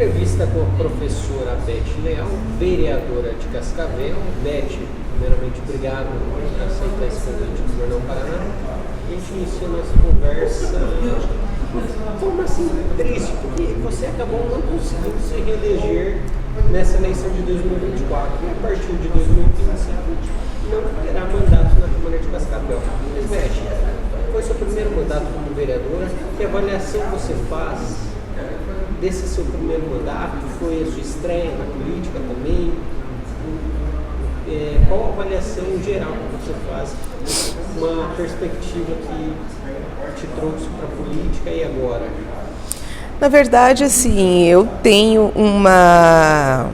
Entrevista com a professora Beth Leal, vereadora de Cascavel. Beth, primeiramente, obrigado por aceitar esse convite do Jornal Paraná. A gente inicia a nossa conversa de forma assim triste, porque você acabou não conseguindo se reeleger nessa eleição de 2024 e a partir de 2025 não terá mandato na Câmara de Cascavel. Mas, Beth, foi seu primeiro mandato como vereadora, que avaliação você faz desse seu primeiro mandato? Foi a sua estreia na política também? Qual a avaliação geral que você faz? Uma perspectiva que te trouxe para a política e agora? Na verdade, assim, eu tenho uma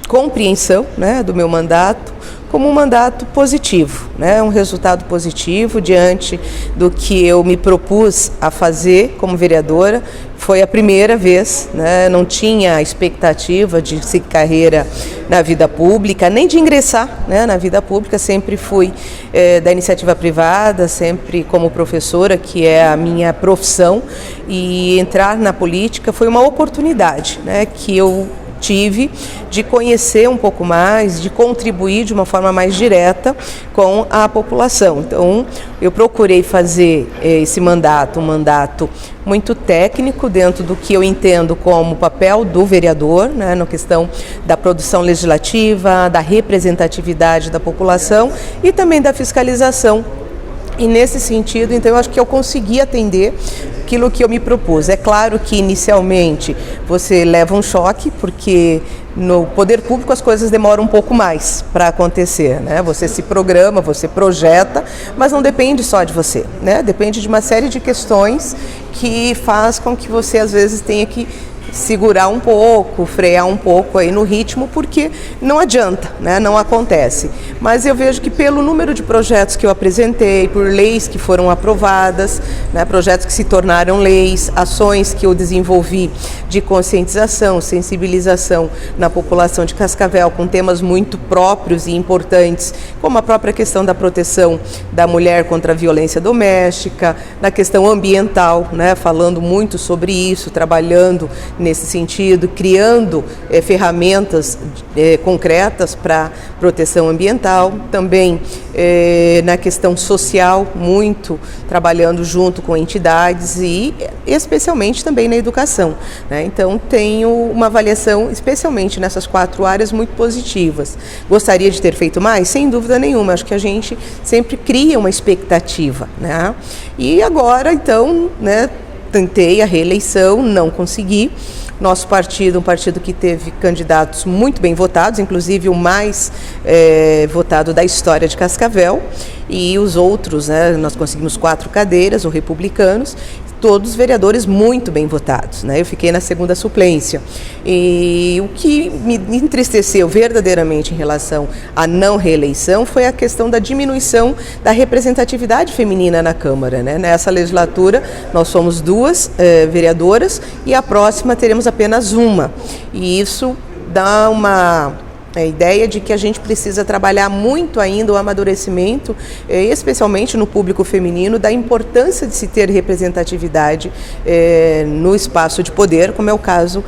compreensão, né, do meu mandato como um mandato positivo, né, um resultado positivo diante do que eu me propus a fazer como vereadora. Foi a primeira vez, né, não tinha expectativa de seguir carreira na vida pública, nem de ingressar, né, na vida pública. Sempre fui da iniciativa privada, sempre como professora, que é a minha profissão, e entrar na política foi uma oportunidade, né, que eu tive de conhecer um pouco mais, de contribuir de uma forma mais direta com a população. Então, eu procurei fazer esse mandato, um mandato muito técnico dentro do que eu entendo como papel do vereador, né, na questão da produção legislativa, da representatividade da população e também da fiscalização. E nesse sentido, então, eu acho que eu consegui atender aquilo que eu me propus. É claro que inicialmente você leva um choque, porque no poder público as coisas demoram um pouco mais para acontecer, né? Você se programa, você projeta, mas não depende só de você, né? Depende de uma série de questões que faz com que você às vezes tenha que segurar um pouco, frear um pouco aí no ritmo, porque não adianta, né? Não acontece. Mas eu vejo que pelo número de projetos que eu apresentei, por leis que foram aprovadas, né? Projetos que se tornaram leis, ações que eu desenvolvi de conscientização, sensibilização na população de Cascavel com temas muito próprios e importantes, como a própria questão da proteção da mulher contra a violência doméstica, na questão ambiental, né? Falando muito sobre isso, trabalhando nesse sentido, criando ferramentas concretas para proteção ambiental, também na questão social, muito trabalhando junto com entidades e especialmente também na educação, né? Então, tenho uma avaliação, especialmente nessas 4 áreas, muito positivas. Gostaria de ter feito mais? Sem dúvida nenhuma, acho que a gente sempre cria uma expectativa, né? E agora, então, né, tentei a reeleição, não consegui. Nosso partido, um partido que teve candidatos muito bem votados, inclusive o mais votado da história de Cascavel, e os outros, né, nós conseguimos 4 cadeiras, os republicanos, todos vereadores muito bem votados, né? Eu fiquei na segunda suplência. E o que me entristeceu verdadeiramente em relação à não reeleição foi a questão da diminuição da representatividade feminina na Câmara, né? Nessa legislatura nós somos 2 vereadoras e a próxima teremos apenas uma. E isso dá uma ideia de que a gente precisa trabalhar muito ainda o amadurecimento, especialmente no público feminino, da importância de se ter representatividade no espaço de poder, como é o caso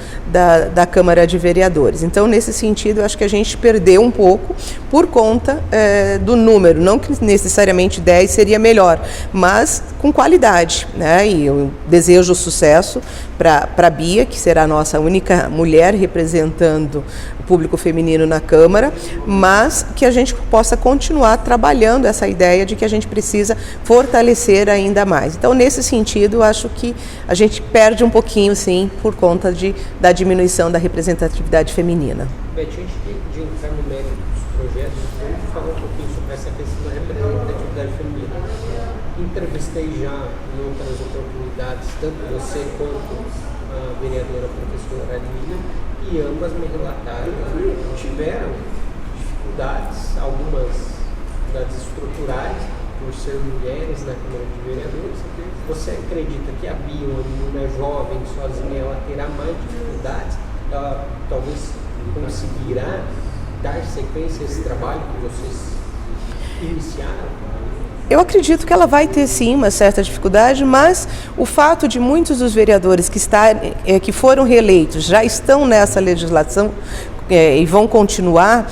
da Câmara de Vereadores. Então, nesse sentido, eu acho que a gente perdeu um pouco por conta do número, não que necessariamente 10 seria melhor, mas com qualidade, né? E eu desejo sucesso para a Bia, que será a nossa única mulher representando o público feminino na Câmara, mas que a gente possa continuar trabalhando essa ideia de que a gente precisa fortalecer ainda mais. Então, nesse sentido, eu acho que a gente perde um pouquinho, sim, por conta da diminuição da representatividade feminina. Beth, antes de entrar no mérito dos projetos, vamos falar um pouquinho sobre essa questão da representatividade feminina. Entrevistei já em outras oportunidades, tanto você quanto a vereadora professora Aline, e ambas me relataram que tiveram dificuldades, algumas dificuldades estruturais, por ser mulheres na Câmara de Vereadores. Você acredita que a Bia, uma menina jovem, sozinha, ela terá mais dificuldades? Ela talvez conseguirá dar sequência a esse trabalho que vocês iniciaram? Eu acredito que ela vai ter sim uma certa dificuldade, mas o fato de muitos dos vereadores que foram reeleitos já estão nessa legislação e vão continuar,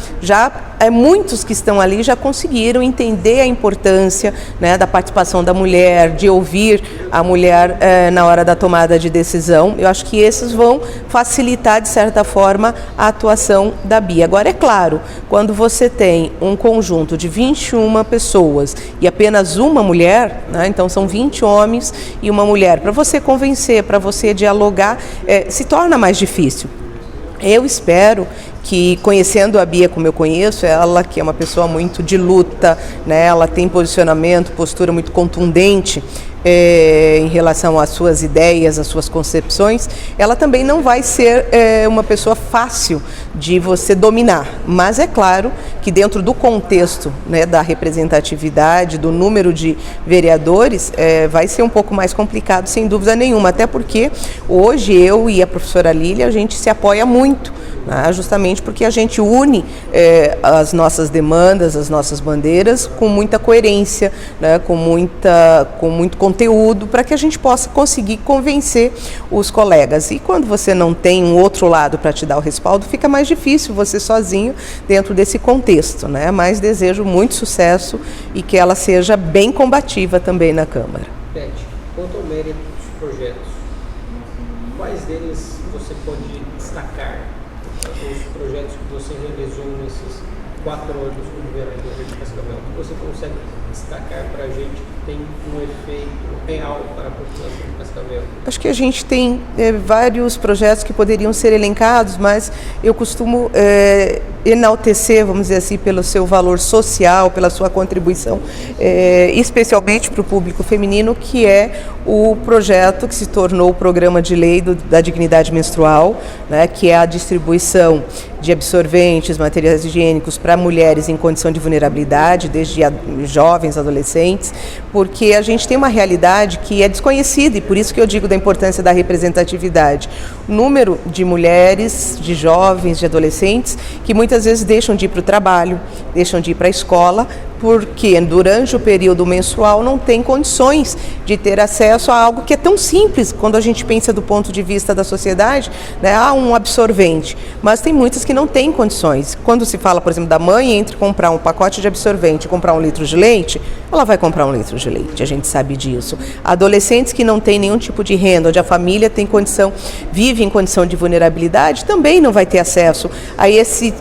muitos que estão ali já conseguiram entender a importância, né, da participação da mulher, de ouvir a mulher na hora da tomada de decisão. Eu acho que esses vão facilitar, de certa forma, a atuação da Bia. Agora, é claro, quando você tem um conjunto de 21 pessoas e apenas uma mulher, né, então são 20 homens e uma mulher, para você convencer, para você dialogar, se torna mais difícil. Eu espero que, conhecendo a Bia como eu conheço, ela que é uma pessoa muito de luta, né, ela tem posicionamento, postura muito contundente em relação às suas ideias, às suas concepções, ela também não vai ser uma pessoa fácil de você dominar, mas é claro que dentro do contexto, né, da representatividade, do número de vereadores, vai ser um pouco mais complicado, sem dúvida nenhuma, até porque hoje eu e a professora Lília, a gente se apoia muito, né, justamente porque a gente une as nossas demandas, as nossas bandeiras com muita coerência, né, com muito conteúdo, para que a gente possa conseguir convencer os colegas. E quando você não tem um outro lado para te dar o respaldo, fica mais difícil você sozinho dentro desse contexto, né? Mas desejo muito sucesso e que ela seja bem combativa também na Câmara. Beth, quanto ao mérito dos projetos, quais deles você pode destacar? Os projetos que você realizou nesses 4 anos como vereador de Cascavel, que você consegue destacar para a gente que tem um efeito real para a população de Cascavel? Acho que a gente tem vários projetos que poderiam ser elencados, mas eu costumo enaltecer, vamos dizer assim, pelo seu valor social, pela sua contribuição, especialmente para o público feminino, que é o projeto que se tornou o programa de lei da dignidade menstrual, né, que é a distribuição de absorventes, materiais higiênicos para mulheres em condição de vulnerabilidade, desde jovens, adolescentes, porque a gente tem uma realidade que é desconhecida e por isso que eu digo da importância da representatividade. O número de mulheres, de jovens, de adolescentes que muitas vezes deixam de ir para o trabalho, deixam de ir para a escola, porque durante o período menstrual não tem condições de ter acesso a algo que é tão simples quando a gente pensa do ponto de vista da sociedade, né, um absorvente, mas tem muitas que não têm condições. Quando se fala, por exemplo, da mãe entre comprar um pacote de absorvente e comprar 1 litro de leite, ela vai comprar 1 litro de leite, a gente sabe disso. Adolescentes que não têm nenhum tipo de renda, onde a família tem condição, vive em condição de vulnerabilidade, também não vai ter acesso a esse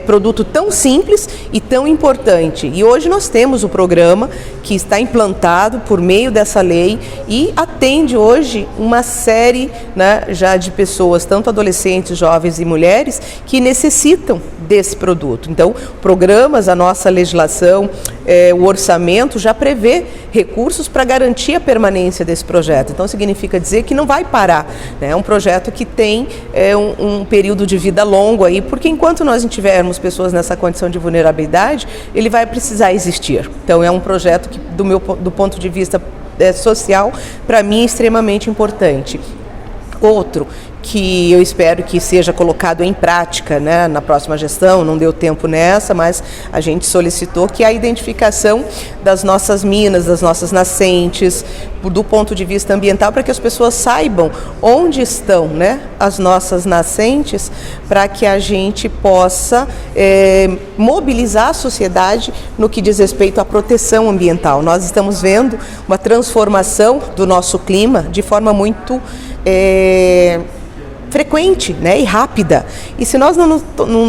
produto tão simples e tão importante. E hoje nós temos o programa que está implantado por meio dessa lei e atende hoje uma série, né, já de pessoas, tanto adolescentes, jovens e mulheres, que necessitam desse produto. Então, programas, a nossa legislação, o orçamento já prevê recursos para garantir a permanência desse projeto. Então, significa dizer que não vai parar, né? É um projeto que tem um período de vida longo aí, porque enquanto nós não tivermos pessoas nessa condição de vulnerabilidade, ele vai precisar existir. Então, é um projeto que, do ponto de vista social, para mim é extremamente importante. Outro que eu espero que seja colocado em prática, né, na próxima gestão, não deu tempo nessa, mas a gente solicitou que a identificação das nossas minas, das nossas nascentes, do ponto de vista ambiental, para que as pessoas saibam onde estão, né, as nossas nascentes, para que a gente possa mobilizar a sociedade no que diz respeito à proteção ambiental. Nós estamos vendo uma transformação do nosso clima de forma muito frequente, né, e rápida. E se nós não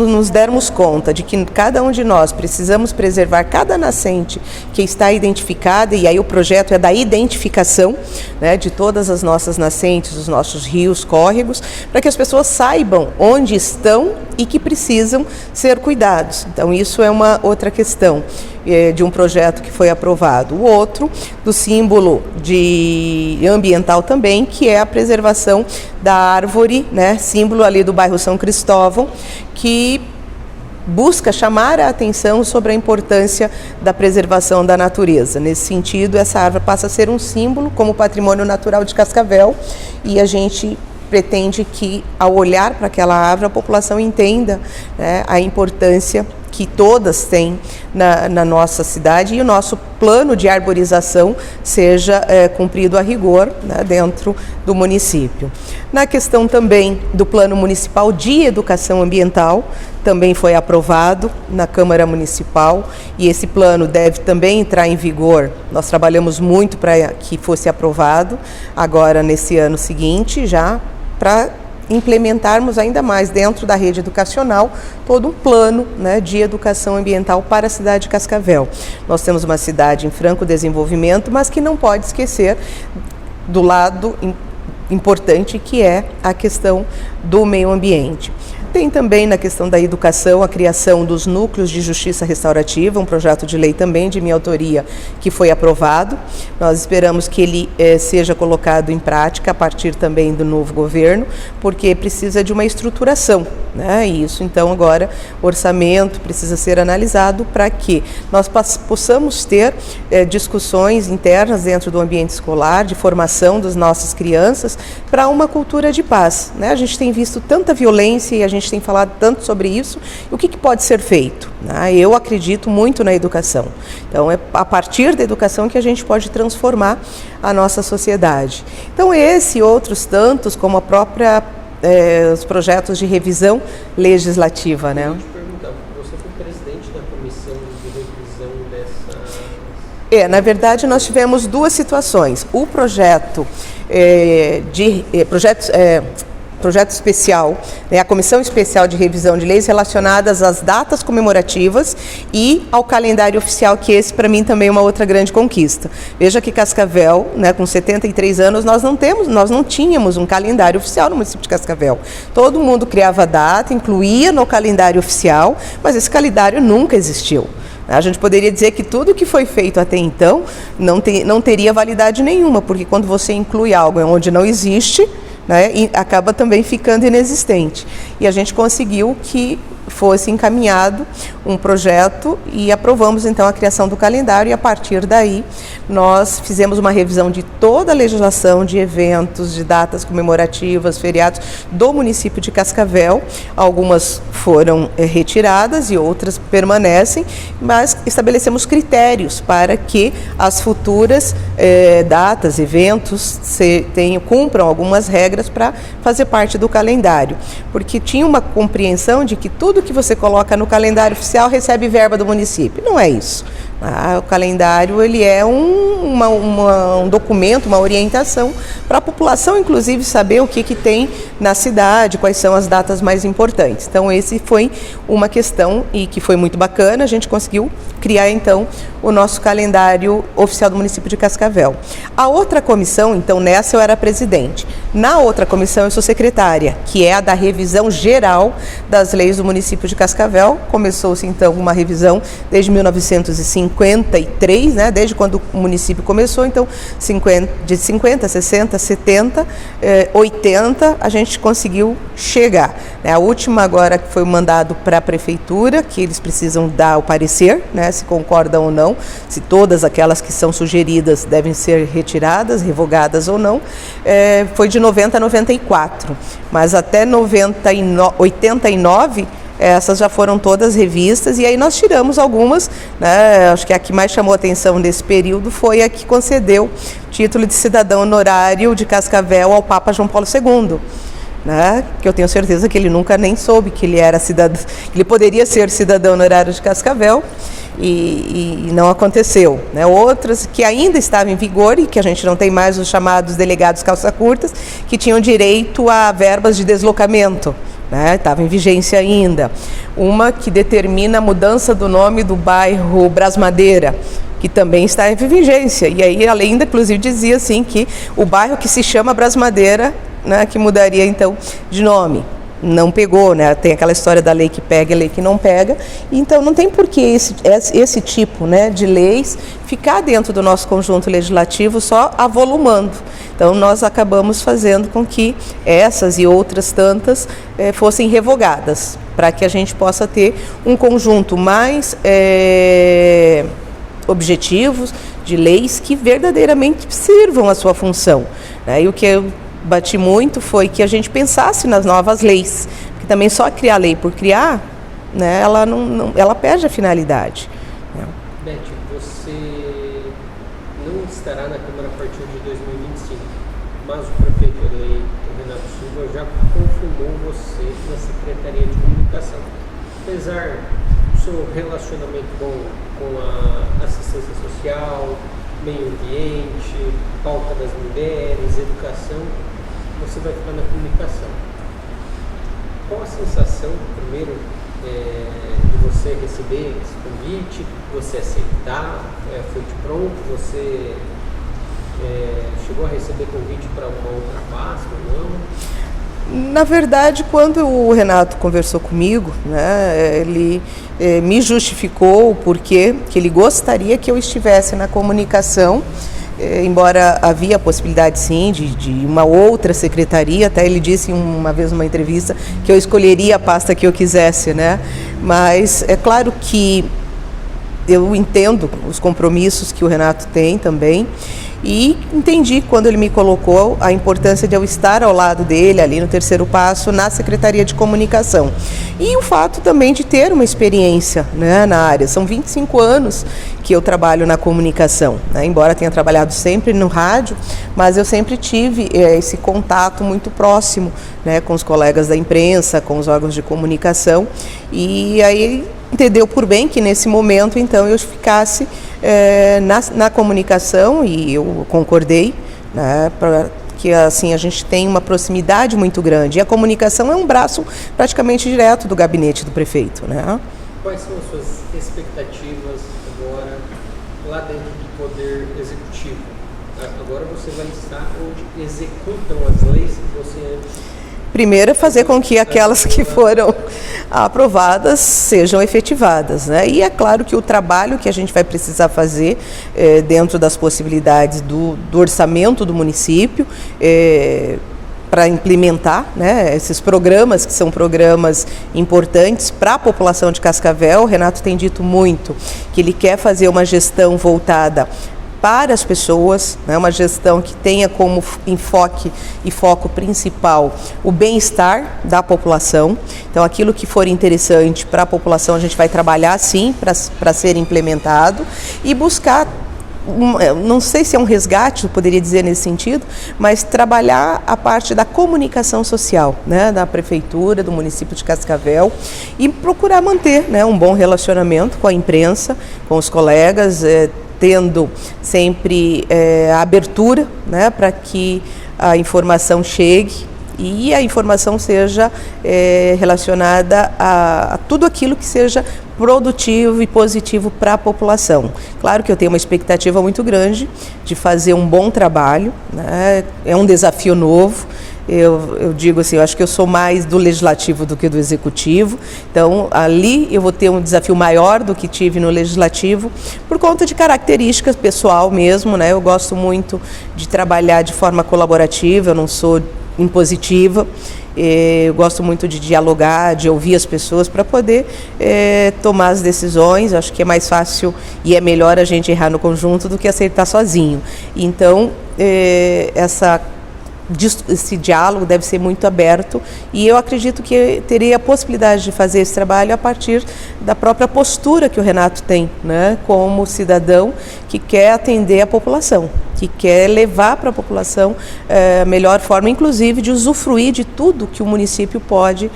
nos dermos conta de que cada um de nós precisamos preservar cada nascente que está identificada, e aí o projeto é da identificação, né, de todas as nossas nascentes, os nossos rios, córregos, para que as pessoas saibam onde estão e que precisam ser cuidados. Então isso é uma outra questão de um projeto que foi aprovado. O outro, do símbolo ambiental também, que é a preservação da árvore, né, símbolo ali do bairro São Cristóvão, que busca chamar a atenção sobre a importância da preservação da natureza. Nesse sentido, essa árvore passa a ser um símbolo como patrimônio natural de Cascavel, e a gente pretende que, ao olhar para aquela árvore, a população entenda, né, a importância que todas têm na nossa cidade, e o nosso plano de arborização seja cumprido a rigor, né, dentro do município. Na questão também do plano municipal de educação ambiental, também foi aprovado na Câmara Municipal, e esse plano deve também entrar em vigor. Nós trabalhamos muito para que fosse aprovado agora nesse ano seguinte, já para implementarmos ainda mais dentro da rede educacional todo um plano, né, de educação ambiental para a cidade de Cascavel. Nós temos uma cidade em franco desenvolvimento, mas que não pode esquecer do lado importante, que é a questão do meio ambiente. Tem também na questão da educação a criação dos núcleos de justiça restaurativa, um projeto de lei também de minha autoria que foi aprovado. Nós esperamos que ele seja colocado em prática a partir também do novo governo, porque precisa de uma estruturação, né? E isso então agora o orçamento precisa ser analisado para que nós possamos ter discussões internas dentro do ambiente escolar, de formação das nossas crianças para uma cultura de paz, né? A gente tem visto tanta violência e a gente tem falado tanto sobre isso. O que pode ser feito, né? Eu acredito muito na educação. Então é a partir da educação que a gente pode transformar a nossa sociedade. Então esse e outros tantos, como a própria os projetos de revisão legislativa, né? Eu ia te perguntar, você foi presidente da comissão de revisão dessa... Na verdade nós tivemos duas situações. O projeto projeto especial, né, a Comissão Especial de Revisão de Leis relacionadas às datas comemorativas e ao calendário oficial, que esse para mim também é uma outra grande conquista. Veja que Cascavel, né, com 73 anos, nós não tínhamos um calendário oficial no município de Cascavel. Todo mundo criava data, incluía no calendário oficial, mas esse calendário nunca existiu. A gente poderia dizer que tudo que foi feito até então não teria validade nenhuma, porque quando você inclui algo onde não existe, né, e acaba também ficando inexistente. E a gente conseguiu que fosse encaminhado um projeto e aprovamos então a criação do calendário, e a partir daí nós fizemos uma revisão de toda a legislação de eventos, de datas comemorativas, feriados do município de Cascavel. Algumas foram retiradas e outras permanecem, mas estabelecemos critérios para que as futuras datas, eventos cumpram algumas regras para fazer parte do calendário, porque tinha uma compreensão de que tudo que você coloca no calendário oficial recebe verba do município. Não é isso. O calendário ele é um documento, uma orientação para a população, inclusive, saber o que tem na cidade, quais são as datas mais importantes. Então, esse foi uma questão e que foi muito bacana. A gente conseguiu criar, então, o nosso calendário oficial do município de Cascavel. A outra comissão, então, nessa eu era presidente. Na outra comissão eu sou secretária, que é a da revisão geral das leis do município de Cascavel. Começou-se, então, uma revisão desde 1953, né, desde quando o município começou. Então, de 50, 60, 70, 80, a gente conseguiu chegar. A última agora que foi mandado para a prefeitura, que eles precisam dar o parecer, né, se concordam ou não, se todas aquelas que são sugeridas devem ser retiradas, revogadas ou não, foi de 90 a 94, mas até 89, essas já foram todas revistas, e aí nós tiramos algumas, né? Acho que a que mais chamou a atenção nesse período foi a que concedeu título de cidadão honorário de Cascavel ao Papa João Paulo II. Né? Que eu tenho certeza que ele nunca nem soube que ele era cidadão, ele poderia ser cidadão honorário de Cascavel, e não aconteceu, né? Outras que ainda estavam em vigor e que a gente não tem mais, os chamados delegados calça curtas, que tinham direito a verbas de deslocamento, né? Estava em vigência ainda. Uma que determina a mudança do nome do bairro Brasmadeira, que também está em vigência, e aí a lei ainda inclusive dizia assim que o bairro que se chama Brasmadeira, né, que mudaria então de nome. Não pegou, né? Tem aquela história da lei que pega e lei que não pega. Então não tem por que esse tipo, né, de leis ficar dentro do nosso conjunto legislativo só avolumando. Então nós acabamos fazendo com que essas e outras tantas fossem revogadas, para que a gente possa ter um conjunto mais objetivos de leis que verdadeiramente sirvam a sua função, né? E o que eu bati muito foi que a gente pensasse nas novas leis, porque também só criar lei por criar né, ela perde a finalidade. Né? Beth, você não estará na Câmara a partir de 2025, mas o prefeito eleito, Renato Silva, já confirmou você na Secretaria de Comunicação. Apesar do seu relacionamento bom com a assistência social, meio ambiente, pauta das mulheres, educação, você vai ficar na comunicação. Qual a sensação, primeiro, de você receber esse convite, você aceitar, foi de pronto, você chegou a receber convite para uma outra pasta ou não? Na verdade, quando o Renato conversou comigo, né, ele me justificou o porquê que ele gostaria que eu estivesse na comunicação, embora havia a possibilidade sim de uma outra secretaria, até ele disse uma vez numa entrevista que eu escolheria a pasta que eu quisesse, né? Mas é claro que eu entendo os compromissos que o Renato tem também e entendi quando ele me colocou a importância de eu estar ao lado dele ali no terceiro passo na Secretaria de Comunicação e o fato também de ter uma experiência, né, na área. São 25 anos que eu trabalho na comunicação, né? Embora tenha trabalhado sempre no rádio, mas eu sempre tive esse contato muito próximo, né, com os colegas da imprensa, com os órgãos de comunicação e aí entendeu por bem que nesse momento então eu ficasse na comunicação e eu concordei, né, para que assim a gente tem uma proximidade muito grande e a comunicação é um braço praticamente direto do gabinete do prefeito, né? Quais são as suas expectativas agora lá dentro do Poder Executivo? Agora você vai estar onde executam as leis que você antes... Primeiro é fazer com que aquelas que foram aprovadas sejam efetivadas, né? E é claro que o trabalho que a gente vai precisar fazer dentro das possibilidades do orçamento do município para implementar, né, esses programas que são programas importantes para a população de Cascavel. O Renato tem dito muito que ele quer fazer uma gestão voltada para as pessoas, né, uma gestão que tenha como enfoque e foco principal o bem-estar da população. Então, aquilo que for interessante para a população, a gente vai trabalhar sim para ser implementado e buscar, não sei se é um resgate, eu poderia dizer nesse sentido, mas trabalhar a parte da comunicação social, né, da prefeitura, do município de Cascavel e procurar manter, né, um bom relacionamento com a imprensa, com os colegas, tendo sempre a abertura, né, para que a informação chegue e a informação seja relacionada a tudo aquilo que seja produtivo e positivo para a população. Claro que eu tenho uma expectativa muito grande de fazer um bom trabalho, né? É um desafio novo. Eu digo assim, eu acho que eu sou mais do legislativo do que do executivo, então ali eu vou ter um desafio maior do que tive no legislativo, por conta de características pessoal mesmo, né? Eu gosto muito de trabalhar de forma colaborativa, eu não sou impositiva, eu gosto muito de dialogar, de ouvir as pessoas para poder tomar as decisões. Acho que é mais fácil e é melhor a gente errar no conjunto do que acertar sozinho. Então, esse diálogo deve ser muito aberto e eu acredito que terei a possibilidade de fazer esse trabalho a partir da própria postura que o Renato tem, né, como cidadão que quer atender a população, que quer levar para a população a melhor forma, inclusive de usufruir de tudo que o município pode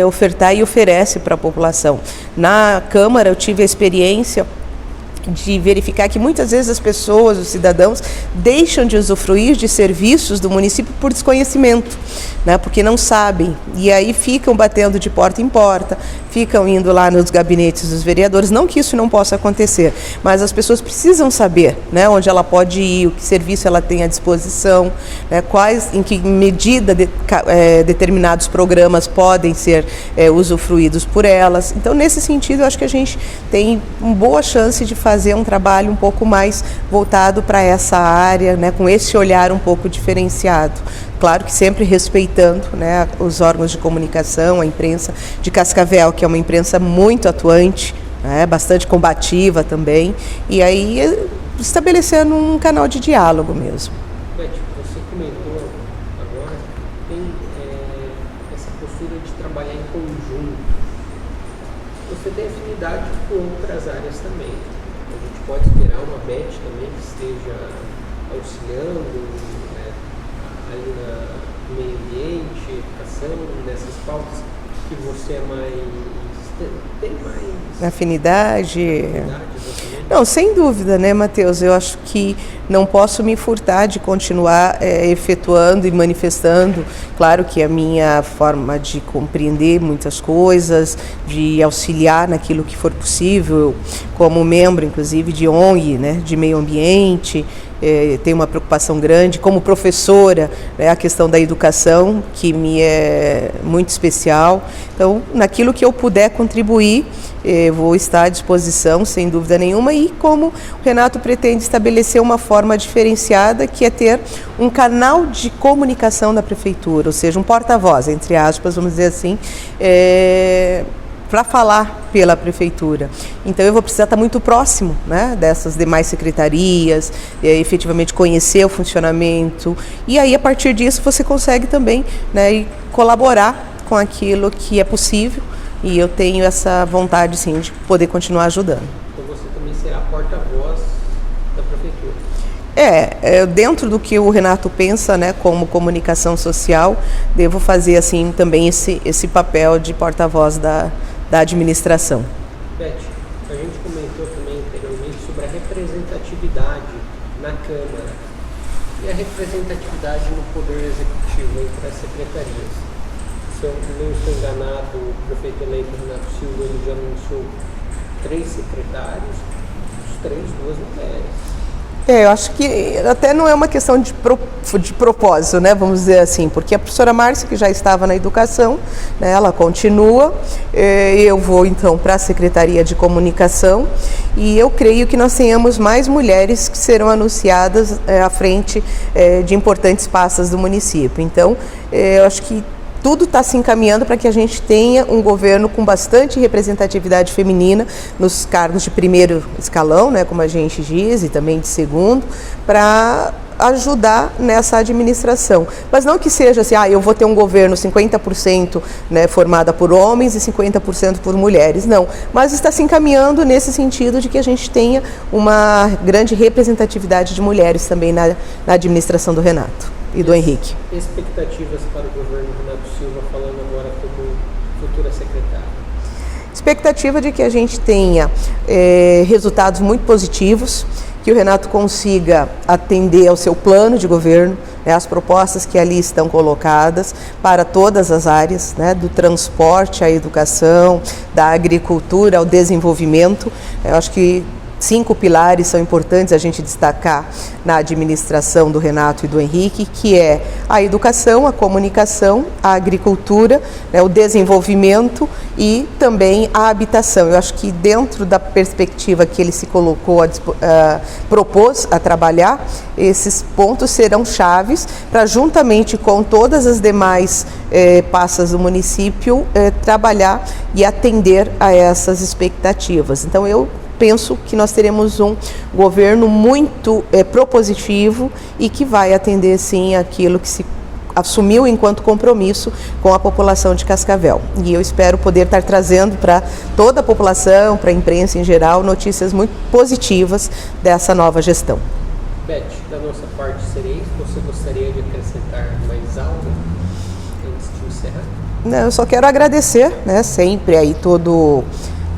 ofertar e oferece para a população. Na Câmara eu tive a experiência de verificar que muitas vezes as pessoas, os cidadãos, deixam de usufruir de serviços do município por desconhecimento, né, porque não sabem, e aí ficam batendo de porta em porta, ficam indo lá nos gabinetes dos vereadores. Não que isso não possa acontecer, mas as pessoas precisam saber, né, onde ela pode ir, o que serviço ela tem à disposição, né, em que medida determinados programas podem ser usufruídos por elas. Então, nesse sentido, eu acho que a gente tem uma boa chance de fazer um trabalho um pouco mais voltado para essa área, né, com esse olhar um pouco diferenciado. Claro que sempre respeitando, né, os órgãos de comunicação, a imprensa de Cascavel, que é uma imprensa muito atuante, né, bastante combativa também, e aí estabelecendo um canal de diálogo mesmo. Beth, você comentou agora, tem essa postura de trabalhar em conjunto. você tem afinidade com outras áreas também. A gente pode esperar uma Beth também que esteja auxiliando, né, ali no meio ambiente, educação, nessas pautas que você é tem mais afinidade. Não, sem dúvida, né, Matheus? Eu acho que não posso me furtar de continuar efetuando e manifestando. Claro que a minha forma de compreender muitas coisas, de auxiliar naquilo que for possível, como membro, inclusive, de ONG, né, de meio ambiente, tenho uma preocupação grande. Como professora, a questão da educação, que me é muito especial. Então, naquilo que eu puder contribuir, vou estar à disposição, sem dúvida nenhuma. E como o Renato pretende estabelecer uma forma diferenciada, que é ter um canal de comunicação da prefeitura, ou seja, um porta-voz, entre aspas, vamos dizer assim, para falar pela prefeitura. Então eu vou precisar estar muito próximo, né, dessas demais secretarias, efetivamente conhecer o funcionamento, e aí a partir disso você consegue também, né, colaborar com aquilo que é possível, e eu tenho essa vontade, sim, de poder continuar ajudando. Então você também será porta-voz da prefeitura? Dentro do que o Renato pensa, né, como comunicação social, devo fazer assim também esse papel de porta-voz da administração. Beth, a gente comentou também anteriormente sobre a representatividade na Câmara e a representatividade no Poder Executivo entre as secretarias. Se eu não estou enganado, o prefeito eleito Renato Silva ele já anunciou 3 secretários, os 3, 2 mulheres. Eu acho que até não é uma questão de propósito, né? Vamos dizer assim, porque a professora Márcia, que já estava na educação, né, ela continua, eu vou então para a Secretaria de Comunicação e eu creio que nós tenhamos mais mulheres que serão anunciadas à frente de importantes pastas do município. Então, eu acho que tudo está se encaminhando para que a gente tenha um governo com bastante representatividade feminina nos cargos de primeiro escalão, né, como a gente diz, e também de segundo, para ajudar nessa administração. Mas não que seja assim, eu vou ter um governo 50%, né, formado por homens e 50% por mulheres. Não, mas está se encaminhando nesse sentido de que a gente tenha uma grande representatividade de mulheres também na administração do Renato e do Henrique. Expectativas para o governo Renato Silva, falando agora como futura secretária? Expectativa de que a gente tenha resultados muito positivos, que o Renato consiga atender ao seu plano de governo, né, as propostas que ali estão colocadas para todas as áreas, né, do transporte à educação, da agricultura ao desenvolvimento. Eu acho que 5 pilares são importantes a gente destacar na administração do Renato e do Henrique, que é a educação, a comunicação, a agricultura, né, o desenvolvimento e também a habitação. Eu acho que dentro da perspectiva que ele se colocou, propôs a trabalhar, esses pontos serão chaves para, juntamente com todas as demais pastas do município, trabalhar e atender a essas expectativas. Então eu penso que nós teremos um governo muito propositivo e que vai atender, sim, aquilo que se assumiu enquanto compromisso com a população de Cascavel. E eu espero poder estar trazendo para toda a população, para a imprensa em geral, notícias muito positivas dessa nova gestão. Beth, da nossa parte seria isso? Você gostaria de acrescentar mais algo antes de encerrar? Não, eu só quero agradecer, né, sempre aí todo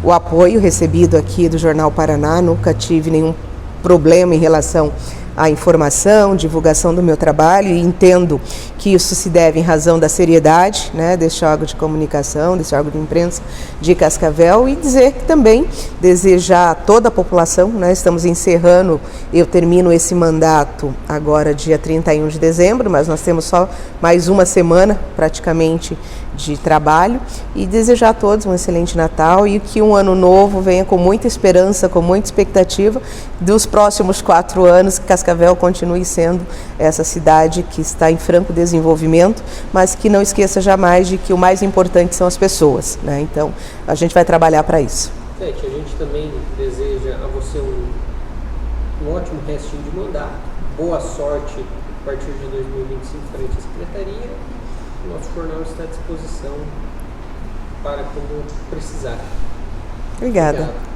o apoio recebido aqui do Jornal Paraná. Nunca tive nenhum problema em relação à informação, divulgação do meu trabalho, e entendo que isso se deve em razão da seriedade, né, deste órgão de comunicação, desse órgão de imprensa de Cascavel, e dizer que também desejar a toda a população, né, estamos encerrando, eu termino esse mandato agora dia 31 de dezembro, mas nós temos só mais uma semana praticamente de trabalho, e desejar a todos um excelente Natal e que um ano novo venha com muita esperança, com muita expectativa dos próximos 4 anos, que Cascavel continue sendo essa cidade que está em franco desenvolvimento, mas que não esqueça jamais de que o mais importante são as pessoas, né? Então a gente vai trabalhar para isso. Beth, a gente também deseja a você um ótimo restinho de mandato, boa sorte a partir de 2025 frente à Secretaria. O nosso jornal está à disposição para quando precisar. Obrigada. Obrigado.